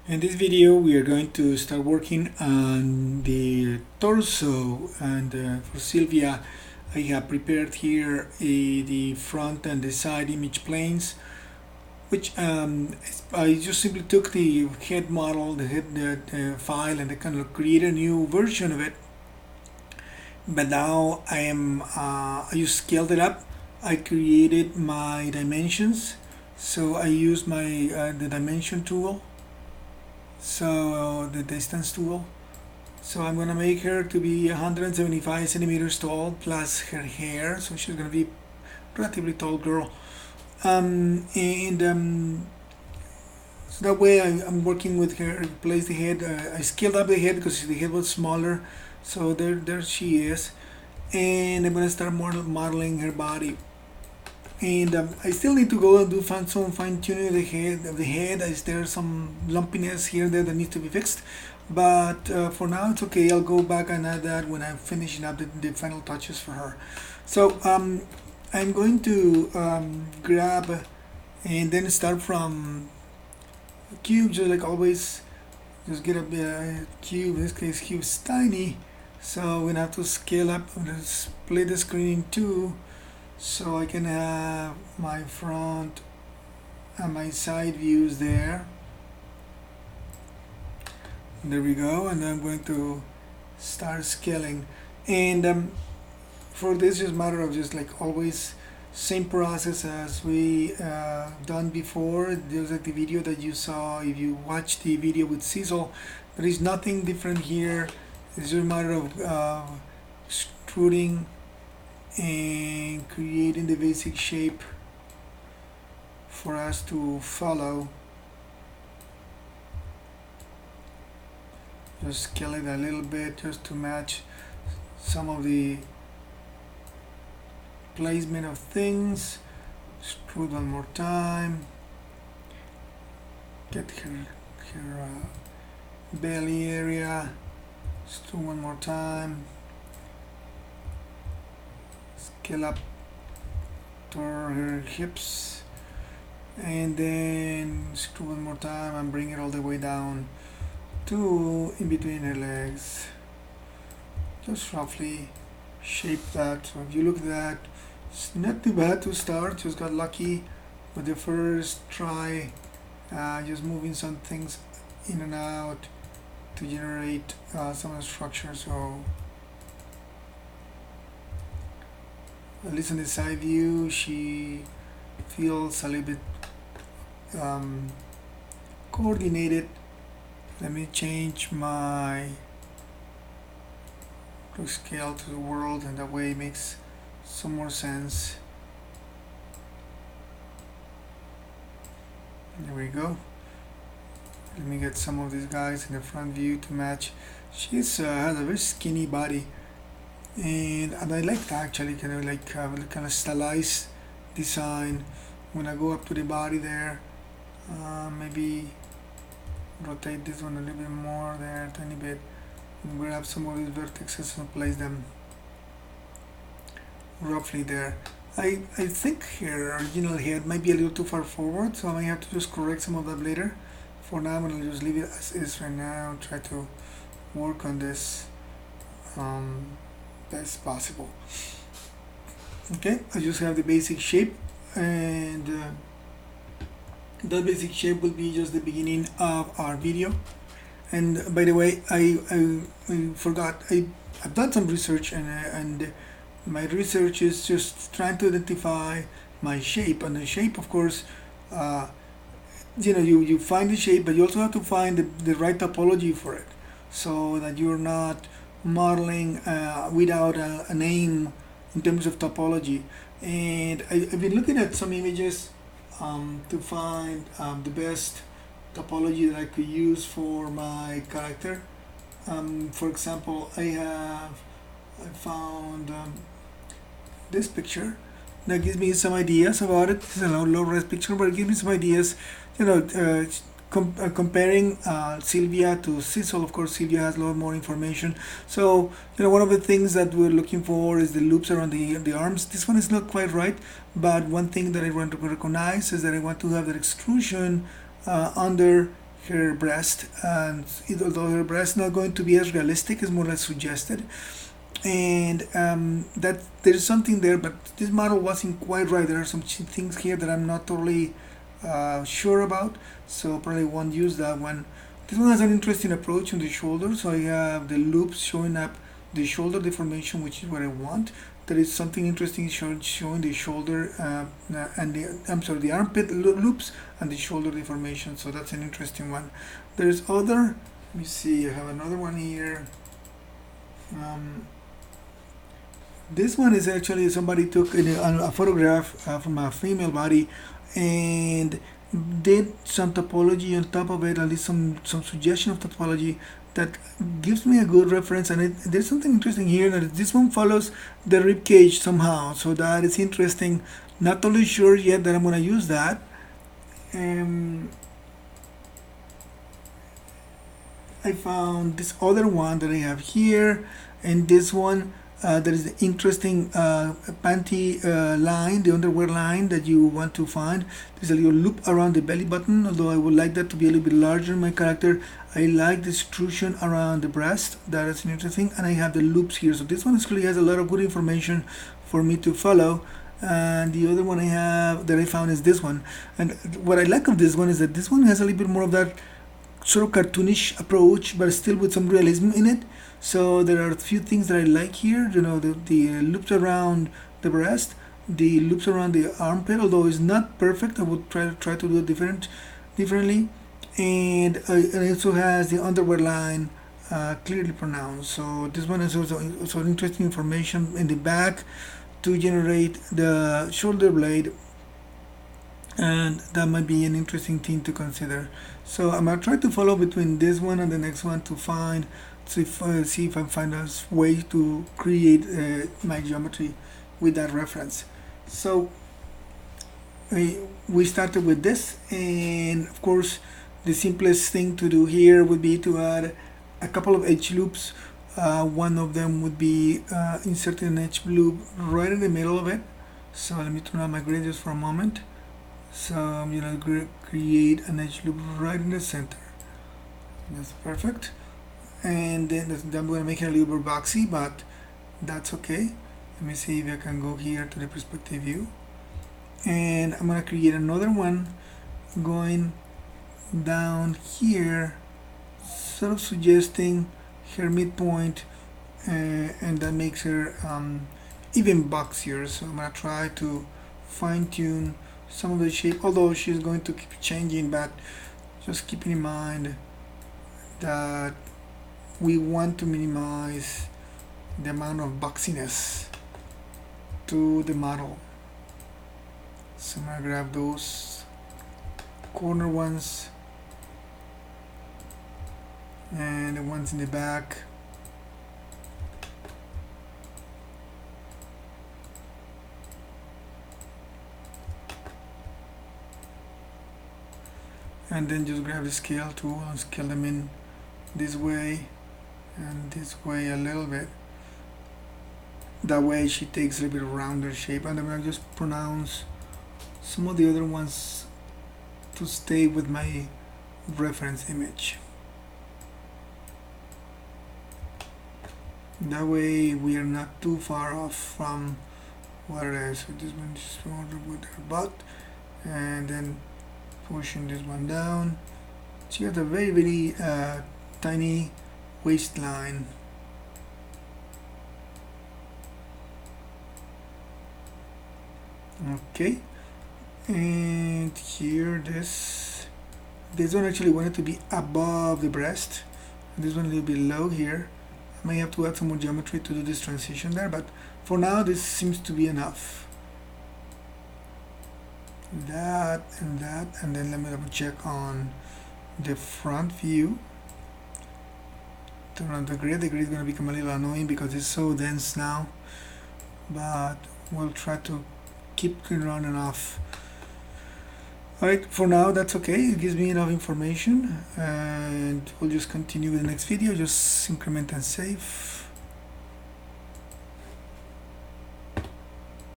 In this video we are going to start working on the torso, and for Sylvia I have prepared here the front and the side image planes, which I just simply took the head model, the head file, and I kind of created a new version of it. But now I just scaled it up. I created my dimensions, so I use my the dimension tool, so the distance tool. So I'm gonna make her to be 175 centimeters tall plus her hair, so she's gonna be relatively tall girl. And so that way I'm working with her. Place the head. I scaled up the head because the head was smaller. So there she is, and I'm gonna start modeling her body. And I still need to go and do some fine tuning of the head. Is there some lumpiness here there that needs to be fixed? But for now it's okay. I'll go back and add that when I'm finishing up the final touches for her. So I'm going to grab and then start from cube, just like always. Just get a cube. In this case, cube's tiny, so we're gonna have to scale up. I'm gonna split the screen in two, so I can have my front and my side views there. There we go, and I'm going to start scaling. And for this, just matter of just like always, same process as we done before. There's like the video that you saw. If you watch the video with Cecil, there is nothing different here. It's just a matter of extruding and creating the basic shape for us to follow. Just scale it a little bit just to match some of the placement of things. Extrude one more time. Get her belly area. Extrude one more time. Scale up to her hips, and then extrude one more time and bring it all the way down to in between her legs. Just roughly shape that. So if you look at that, it's not too bad to start. Just got lucky with the first try, just moving some things in and out to generate some of the structure. So at least in the side view, she feels a little bit coordinated. Let me change my scale to the world, and that way it makes some more sense. There we go. Let me get some of these guys in the front view to match. She's has a very skinny body, and I like that actually, kind of like kind of stylized design. When I go up to the body there, maybe rotate this one a little bit more there, a tiny bit, and grab some of these vertices and place them roughly there. I think her original head might be a little too far forward, so I might have to just correct some of that later. For now, I'm gonna just leave it as is right now. Try to work on this best possible. Okay, I just have the basic shape, and that basic shape will be just the beginning of our video. And by the way, I forgot, I've done some research, and my research is just trying to identify my shape. And the shape, of course, you find the shape, but you also have to find the right topology for it, so that you're not modeling without a name in terms of topology. And I've been looking at some images to find the best topology that I could use for my character. For example, I found this picture that gives me some ideas about it. This is a low-res picture, but it gives me some ideas. Comparing Sylvia to Cecil. Of course, Sylvia has a lot more information. So, one of the things that we're looking for is the loops around the arms. This one is not quite right, but one thing that I want to recognize is that I want to have that extrusion under her breast, and although her breast not going to be as realistic, it's more or less suggested. And that there's something there, but this model wasn't quite right. There are some things here that I'm not totally sure about, so probably won't use that one. This one has an interesting approach on the shoulder, so I have the loops showing up the shoulder deformation, which is what I want. There is something interesting showing the shoulder and the armpit loops and the shoulder deformation, so that's an interesting one. There's other, let me see, I have another one here. This one is actually somebody took a photograph from a female body and did some topology on top of it, at least some suggestion of topology that gives me a good reference. And there's something interesting here, that this one follows the rib cage somehow, so that is interesting. Not totally sure yet that I'm going to use that. I found this other one that I have here, and this one there is the interesting panty line, the underwear line that you want to find. There's a little loop around the belly button, although I would like that to be a little bit larger in my character. I like the extrusion around the breast, that is interesting, and I have the loops here. So this one actually has a lot of good information for me to follow. And the other one I have that I found is this one. And what I like of this one is that this one has a little bit more of that sort of cartoonish approach, but still with some realism in it. So there are a few things that I like here. You know, the loops around the breast, the loops around the armpit, although it's not perfect. I would try to do it differently. And it also has the underwear line clearly pronounced. So this one is also interesting information in the back to generate the shoulder blade, and that might be an interesting thing to consider. So I'm gonna try to follow between this one and the next one to see if I find a way to create my geometry with that reference. So we started with this, and of course the simplest thing to do here would be to add a couple of edge loops. One of them would be inserting an edge loop right in the middle of it. So let me turn on my grid just for a moment. So I'm gonna create an edge loop right in the center. That's perfect. And then I'm gonna make it a little bit boxy, but that's okay. Let me see if I can go here to the perspective view, and I'm gonna create another one going down here, sort of suggesting her midpoint, and that makes her even boxier. So I'm gonna try to fine-tune some of the shape, although she's going to keep changing, but just keeping in mind that we want to minimize the amount of boxiness to the model. So I'm gonna grab those corner ones and the ones in the back. And then just grab the scale tool and scale them in this way and this way a little bit. That way she takes a little bit of rounder shape, and I'm gonna just pronounce some of the other ones to stay with my reference image. That way we are not too far off from what it is. So this one just with her butt, and then pushing this one down. She has a very tiny waistline. Okay, and here this one actually wanted to be above the breast, and this one a little bit low here. I may have to add some more geometry to do this transition there, but for now this seems to be enough. That, and then let me double check on the front view. Turn on the grid. The grid is going to become a little annoying because it's so dense now, but we'll try to keep it running off. Alright, for now that's okay. It gives me enough information, and we'll just continue with the next video. Just increment and save.